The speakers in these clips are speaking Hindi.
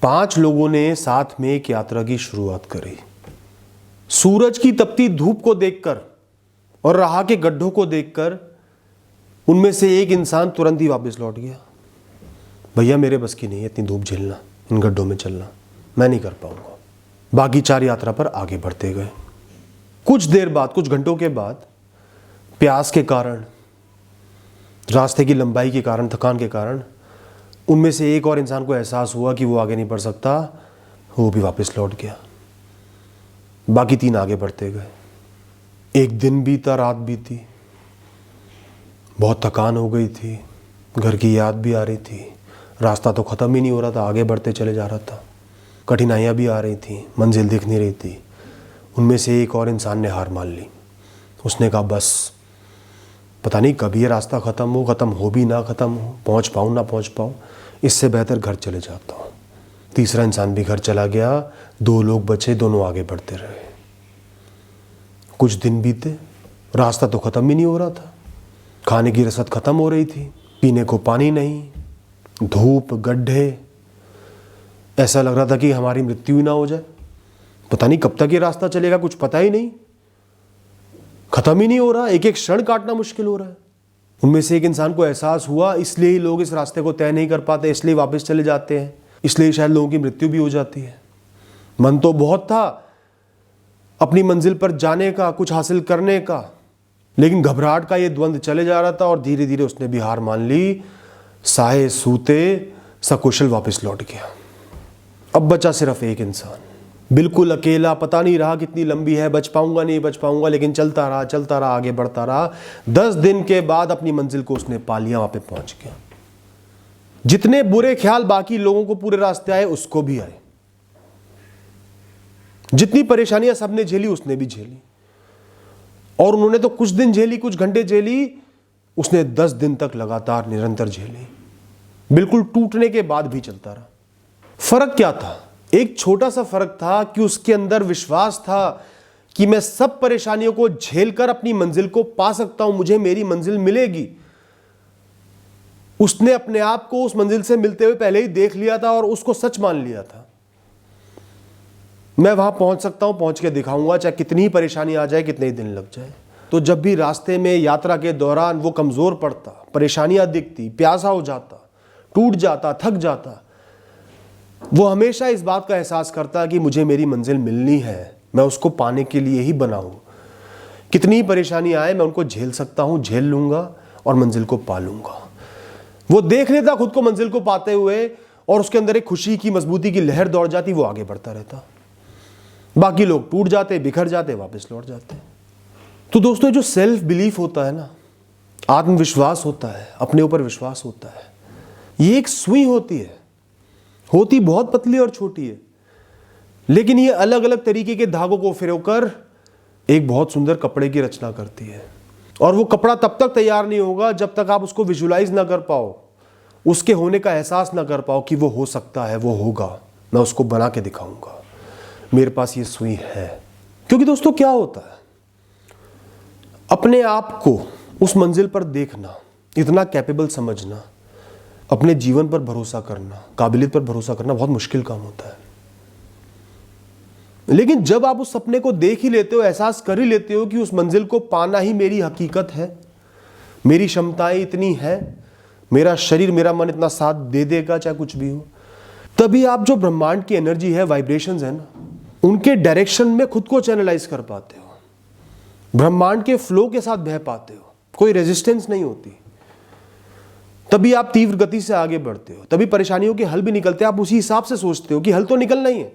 5 लोगों ने साथ में एक यात्रा की शुरुआत करी। सूरज की तपती धूप को देखकर और राह के गड्ढों को देखकर उनमें से एक इंसान तुरंत ही वापस लौट गया। भैया मेरे बस की नहीं है इतनी धूप झेलना, इन गड्ढों में चलना, मैं नहीं कर पाऊंगा। बाकी 4 यात्रा पर आगे बढ़ते गए। कुछ देर बाद, कुछ घंटों के बाद, प्यास के कारण, रास्ते की लंबाई के कारण, थकान के कारण उनमें से एक और इंसान को एहसास हुआ कि वो आगे नहीं बढ़ सकता। वो भी वापस लौट गया। बाकी 3 आगे बढ़ते गए। एक दिन बीता, रात बीती, बहुत थकान हो गई थी, घर की याद भी आ रही थी, रास्ता तो ख़त्म ही नहीं हो रहा था, आगे बढ़ते चले जा रहा था, कठिनाइयाँ भी आ रही थी, मंजिल दिख नहीं रही थी। उनमें से एक और इंसान ने हार मान ली। उसने कहा बस पता नहीं कब ये रास्ता ख़त्म हो भी ना ख़त्म हो, पहुँच पाऊँ ना पहुँच पाऊँ, इससे बेहतर घर चले जाता हूँ। तीसरा इंसान भी घर चला गया। 2 लोग बचे, दोनों आगे बढ़ते रहे। कुछ दिन बीते, रास्ता तो ख़त्म ही नहीं हो रहा था, खाने की रसद ख़त्म हो रही थी, पीने को पानी नहीं, धूप, गड्ढे, ऐसा लग रहा था कि हमारी मृत्यु ही ना हो जाए। पता नहीं कब तक ये रास्ता चलेगा, कुछ पता ही नहीं, ख़त्म ही नहीं हो रहा, एक एक क्षण काटना मुश्किल हो रहा है। उनमें से एक इंसान को एहसास हुआ इसलिए ही लोग इस रास्ते को तय नहीं कर पाते, इसलिए वापस चले जाते हैं, इसलिए शायद लोगों की मृत्यु भी हो जाती है। मन तो बहुत था अपनी मंजिल पर जाने का, कुछ हासिल करने का, लेकिन घबराहट का ये द्वंद्व चले जा रहा था और धीरे धीरे उसने भी हार मान ली। साए सूते सकुशल वापस लौट गया। अब बचा सिर्फ एक इंसान, बिल्कुल अकेला, पता नहीं रहा कितनी लंबी है, बच पाऊंगा नहीं बच पाऊंगा, लेकिन चलता रहा, आगे बढ़ता रहा। 10 दिन के बाद अपनी मंजिल को उसने पा लिया, वहां पे पहुंच गया। जितने बुरे ख्याल बाकी लोगों को पूरे रास्ते आए, उसको भी आए। जितनी परेशानियां सबने झेली, उसने भी झेली। और उन्होंने तो कुछ दिन झेली, कुछ घंटे झेली, उसने 10 दिन तक लगातार निरंतर झेली। बिल्कुल टूटने के बाद भी चलता रहा। फर्क क्या था? एक छोटा सा फर्क था कि उसके अंदर विश्वास था कि मैं सब परेशानियों को झेलकर अपनी मंजिल को पा सकता हूं, मुझे मेरी मंजिल मिलेगी। उसने अपने आप को उस मंजिल से मिलते हुए पहले ही देख लिया था और उसको सच मान लिया था। मैं वहां पहुंच सकता हूं, पहुंच के दिखाऊंगा, चाहे कितनी ही परेशानी आ जाए, कितने ही दिन लग जाए। तो जब भी रास्ते में, यात्रा के दौरान वो कमजोर पड़ता, परेशानियां दिखती, प्यासा हो जाता, टूट जाता, थक जाता, वो हमेशा इस बात का एहसास करता कि मुझे मेरी मंजिल मिलनी है, मैं उसको पाने के लिए ही बना हूं। कितनी ही परेशानी आए, मैं उनको झेल सकता हूं, झेल लूंगा और मंजिल को पा लूंगा। वो देख लेता खुद को मंजिल को पाते हुए और उसके अंदर एक खुशी की, मजबूती की लहर दौड़ जाती, वो आगे बढ़ता रहता। बाकी लोग टूट जाते, बिखर जाते, वापस लौट जाते। तो दोस्तों, जो सेल्फ बिलीफ होता है ना, आत्मविश्वास होता है, अपने ऊपर विश्वास होता है, ये एक सुई होती है, होती बहुत पतली और छोटी है, लेकिन ये अलग अलग तरीके के धागों को फिरोकर एक बहुत सुंदर कपड़े की रचना करती है। और वो कपड़ा तब तक तैयार नहीं होगा जब तक आप उसको विजुलाइज ना कर पाओ, उसके होने का एहसास ना कर पाओ कि वो हो सकता है, वो होगा, मैं उसको बना के दिखाऊंगा, मेरे पास ये सुई है। क्योंकि दोस्तों क्या होता है, अपने आप को उस मंजिल पर देखना, इतना कैपेबल समझना, अपने जीवन पर भरोसा करना, काबिलियत पर भरोसा करना बहुत मुश्किल काम होता है। लेकिन जब आप उस सपने को देख ही लेते हो, एहसास कर ही लेते हो कि उस मंजिल को पाना ही मेरी हकीकत है, मेरी क्षमताएं इतनी है, मेरा शरीर, मेरा मन इतना साथ दे देगा चाहे कुछ भी हो, तभी आप जो ब्रह्मांड की एनर्जी है, वाइब्रेशंस है ना, उनके डायरेक्शन में खुद को चैनलाइज कर पाते हो, ब्रह्मांड के फ्लो के साथ बह पाते हो, कोई रेजिस्टेंस नहीं होती। तभी आप तीव्र गति से आगे बढ़ते हो, तभी परेशानियों के हल भी निकलते हैं। आप उसी हिसाब से सोचते हो कि हल तो निकलना ही है,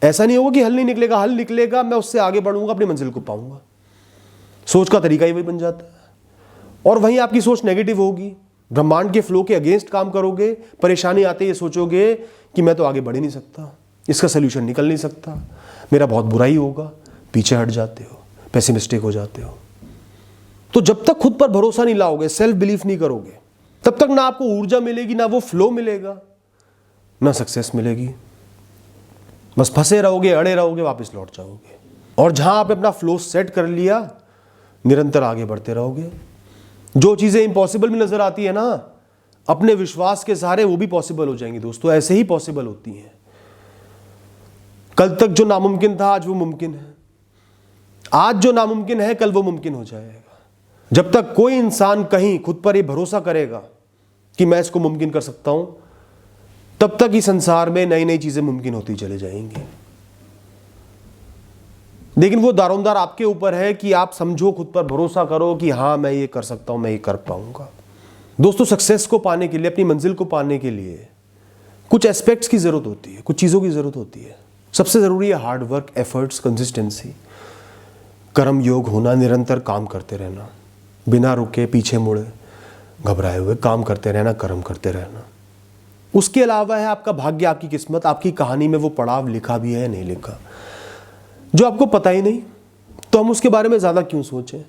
ऐसा नहीं होगा कि हल नहीं निकलेगा, हल निकलेगा, मैं उससे आगे बढ़ूंगा, अपनी मंजिल को पाऊंगा। सोच का तरीका ही वही बन जाता है। और वहीं आपकी सोच नेगेटिव होगी, ब्रह्मांड के फ्लो के अगेंस्ट काम करोगे, परेशानी आते ही सोचोगे कि मैं तो आगे बढ़ ही नहीं सकता, इसका सोल्यूशन निकल नहीं सकता, मेरा बहुत बुरा ही होगा, पीछे हट जाते हो, पेसिमिस्टिक हो जाते हो। तो जब तक खुद पर भरोसा नहीं लाओगे, सेल्फ बिलीफ नहीं करोगे, तब तक ना आपको ऊर्जा मिलेगी, ना वो फ्लो मिलेगा, ना सक्सेस मिलेगी। बस फंसे रहोगे, अड़े रहोगे, वापस लौट जाओगे। और जहां आपने अपना फ्लो सेट कर लिया, निरंतर आगे बढ़ते रहोगे। जो चीजें इंपॉसिबल में नजर आती है ना, अपने विश्वास के सहारे वो भी पॉसिबल हो जाएंगी दोस्तों, ऐसे ही पॉसिबल होती हैं। कल तक जो नामुमकिन था आज वो मुमकिन है, आज जो नामुमकिन है कल वो मुमकिन हो जाएगा। जब तक कोई इंसान कहीं खुद पर ये भरोसा करेगा कि मैं इसको मुमकिन कर सकता हूं, तब तक इस संसार में नई नई चीजें मुमकिन होती चले जाएंगी। लेकिन वो दारोमदार आपके ऊपर है कि आप समझो, खुद पर भरोसा करो कि हाँ मैं ये कर सकता हूं, मैं ये कर पाऊंगा। दोस्तों, सक्सेस को पाने के लिए, अपनी मंजिल को पाने के लिए कुछ एस्पेक्ट्स की जरूरत होती है, कुछ चीजों की जरूरत होती है। सबसे जरूरी है हार्ड वर्क, एफर्ट्स, कंसिस्टेंसी, कर्म योग होना, निरंतर काम करते रहना, बिना रुके पीछे मुड़े घबराए हुए काम करते रहना, कर्म करते रहना। उसके अलावा है आपका भाग्य, आपकी किस्मत, आपकी कहानी में वो पड़ाव लिखा भी है या नहीं लिखा, जो आपको पता ही नहीं, तो हम उसके बारे में ज्यादा क्यों सोचें।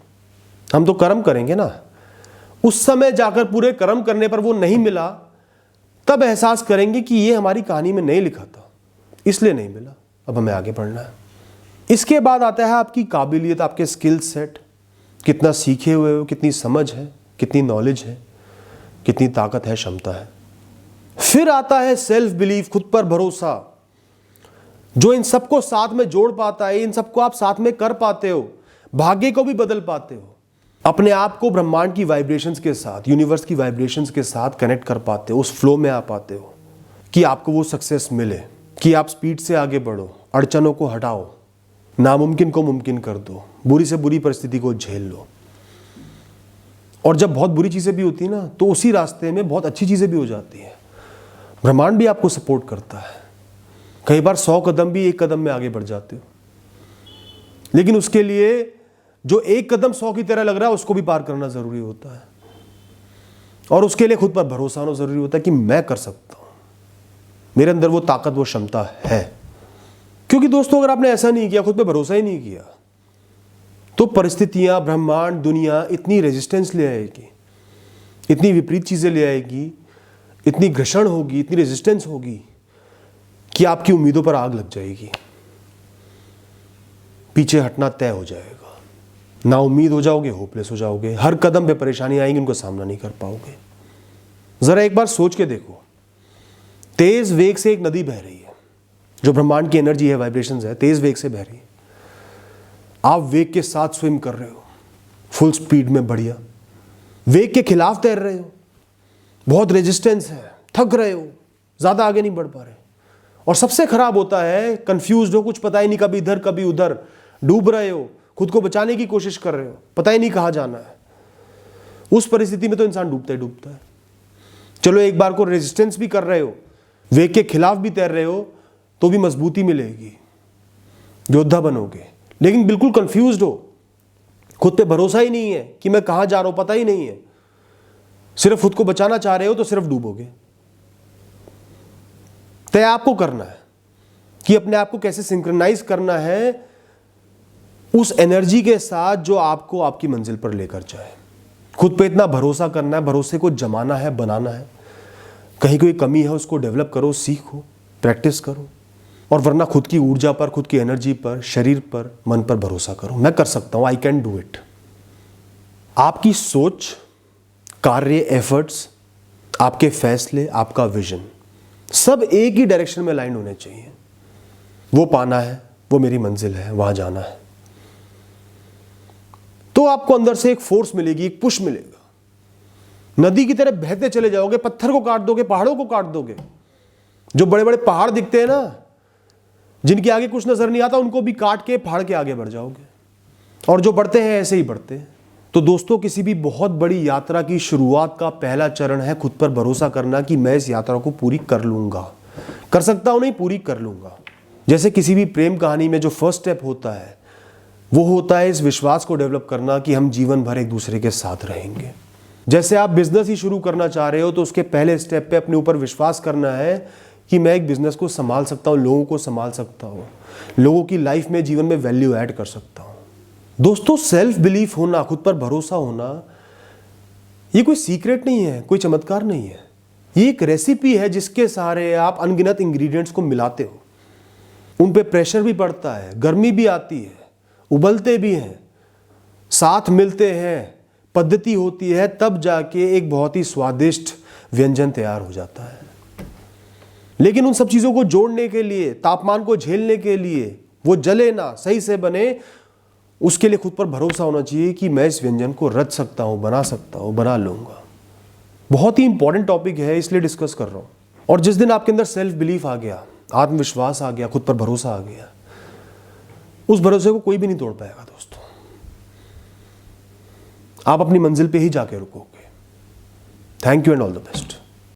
हम तो कर्म करेंगे ना। उस समय जाकर पूरे कर्म करने पर वो नहीं मिला, तब एहसास करेंगे कि ये हमारी कहानी में नहीं लिखा था, इसलिए नहीं मिला, अब हमें आगे बढ़ना है। इसके बाद आता है आपकी काबिलियत, आपके स्किल सेट, कितना सीखे हुए हो, कितनी समझ है, कितनी नॉलेज है, कितनी ताकत है, क्षमता है। फिर आता है सेल्फ बिलीफ, खुद पर भरोसा, जो इन सबको साथ में जोड़ पाता है। इन सबको आप साथ में कर पाते हो, भाग्य को भी बदल पाते हो, अपने आप को ब्रह्मांड की वाइब्रेशंस के साथ, यूनिवर्स की वाइब्रेशंस के साथ कनेक्ट कर पाते हो, उस फ्लो में आ पाते हो कि आपको वो सक्सेस मिले, कि आप स्पीड से आगे बढ़ो, अड़चनों को हटाओ, नामुमकिन को मुमकिन कर दो, बुरी से बुरी परिस्थिति को झेल लो। और जब बहुत बुरी चीजें भी होती है ना, तो उसी रास्ते में बहुत अच्छी चीजें भी हो जाती है। ब्रह्मांड भी आपको सपोर्ट करता है। कई बार 100 कदम भी 1 कदम में आगे बढ़ जाते हो, लेकिन उसके लिए जो 1 कदम 100 की तरह लग रहा है उसको भी पार करना जरूरी होता है। और उसके लिए खुद पर भरोसा होना जरूरी होता है कि मैं कर सकता हूं, मेरे अंदर वो ताकत, वो क्षमता है। क्योंकि दोस्तों, अगर आपने ऐसा नहीं किया, खुद पे भरोसा ही नहीं किया, तो परिस्थितियां, ब्रह्मांड, दुनिया इतनी रेजिस्टेंस ले आएगी, इतनी विपरीत चीजें ले आएगी, इतनी घर्षण होगी, इतनी रेजिस्टेंस होगी कि आपकी उम्मीदों पर आग लग जाएगी, पीछे हटना तय हो जाएगा, ना उम्मीद हो जाओगे, होपलेस हो जाओगे, हर कदम पे परेशानी आएंगी, उनको सामना नहीं कर पाओगे। जरा एक बार सोच के देखो, तेज वेग से एक नदी बह रही है, जो ब्रह्मांड की एनर्जी है, वाइब्रेशंस है, तेज वेग से बह रही है। आप वेग के साथ स्विम कर रहे हो, फुल स्पीड में, बढ़िया, वेग के खिलाफ तैर रहे हो, बहुत रेजिस्टेंस है, थक रहे हो, ज्यादा आगे नहीं बढ़ पा रहे। और सबसे खराब होता है कंफ्यूज हो, कुछ पता ही नहीं, कभी इधर कभी उधर, डूब रहे हो, खुद को बचाने की कोशिश कर रहे हो, पता ही नहीं कहां जाना है। उस परिस्थिति में तो इंसान डूबता ही डूबता है। चलो एक बार को रेजिस्टेंस भी कर रहे हो, वेग के खिलाफ भी तैर रहे हो, तो भी मजबूती मिलेगी, योद्धा बनोगे। लेकिन बिल्कुल कंफ्यूज्ड हो, खुद पे भरोसा ही नहीं है कि मैं कहां जा रहा हूं, पता ही नहीं है, सिर्फ खुद को बचाना चाह रहे हो, तो सिर्फ डूबोगे। तय आपको करना है कि अपने आप को कैसे सिंक्रोनाइज करना है उस एनर्जी के साथ जो आपको आपकी मंजिल पर लेकर जाए। खुद पे इतना भरोसा करना है, भरोसे को जमाना है, बनाना है। कहीं कोई कमी है उसको डेवलप करो, सीखो, प्रैक्टिस करो, और वरना खुद की ऊर्जा पर, खुद की एनर्जी पर, शरीर पर, मन पर भरोसा करो। मैं कर सकता हूं, आई कैन डू इट। आपकी सोच, कार्य, एफर्ट्स, आपके फैसले, आपका विजन, सब एक ही डायरेक्शन में लाइन होने चाहिए। वो पाना है, वो मेरी मंजिल है, वहां जाना है। तो आपको अंदर से एक फोर्स मिलेगी, एक पुश मिलेगा। नदी की तरह बहते चले जाओगे, पत्थर को काट दोगे, पहाड़ों को काट दोगे। जो बड़े बड़े पहाड़ दिखते हैं ना, जिनके आगे कुछ नजर नहीं आता, उनको भी काट के पहाड़ के आगे बढ़ जाओगे। और जो बढ़ते हैं ऐसे ही बढ़ते हैं। तो दोस्तों, किसी भी बहुत बड़ी यात्रा की शुरुआत का पहला चरण है खुद पर भरोसा करना कि मैं इस यात्रा को पूरी कर लूंगा। कर सकता हूं नहीं, पूरी कर लूंगा। जैसे किसी भी प्रेम कहानी में जो फर्स्ट स्टेप होता है, वो होता है इस विश्वास को डेवलप करना कि हम जीवन भर एक दूसरे के साथ रहेंगे। जैसे आप बिजनेस ही शुरू करना चाह रहे हो, तो उसके पहले स्टेप पे अपने ऊपर विश्वास करना है कि मैं एक बिजनेस को संभाल सकता हूं, लोगों को संभाल सकता हूं, लोगों की लाइफ में, जीवन में वैल्यू ऐड कर सकता हूं। दोस्तों, सेल्फ बिलीफ होना, खुद पर भरोसा होना, ये कोई सीक्रेट नहीं है, कोई चमत्कार नहीं है। ये एक रेसिपी है जिसके सहारे आप अनगिनत इंग्रेडिएंट्स को मिलाते हो। उन पे प्रेशर भी पड़ता है, गर्मी भी आती है, उबलते भी हैं, साथ मिलते हैं, पद्धति होती है, तब जाके एक बहुत ही स्वादिष्ट, व्यंजन तैयार हो जाता है। लेकिन उन सब चीज़ों को जोड़ने के लिए, तापमान को झेलने के लिए, वो जले ना, सही से बने, उसके लिए खुद पर भरोसा होना चाहिए कि मैं इस व्यंजन को रच सकता हूँ, बना सकता हूँ, बना लूँगा। बहुत ही इंपॉर्टेंट टॉपिक है, इसलिए डिस्कस कर रहा हूँ। और जिस दिन आपके अंदर सेल्फ बिलीफ आ गया, आत्मविश्वास आ गया, खुद पर भरोसा आ गया, उस भरोसे को कोई भी नहीं तोड़ पाएगा दोस्तों। आप अपनी मंजिल पे ही जाके रुकोगे। Thank you and all the best.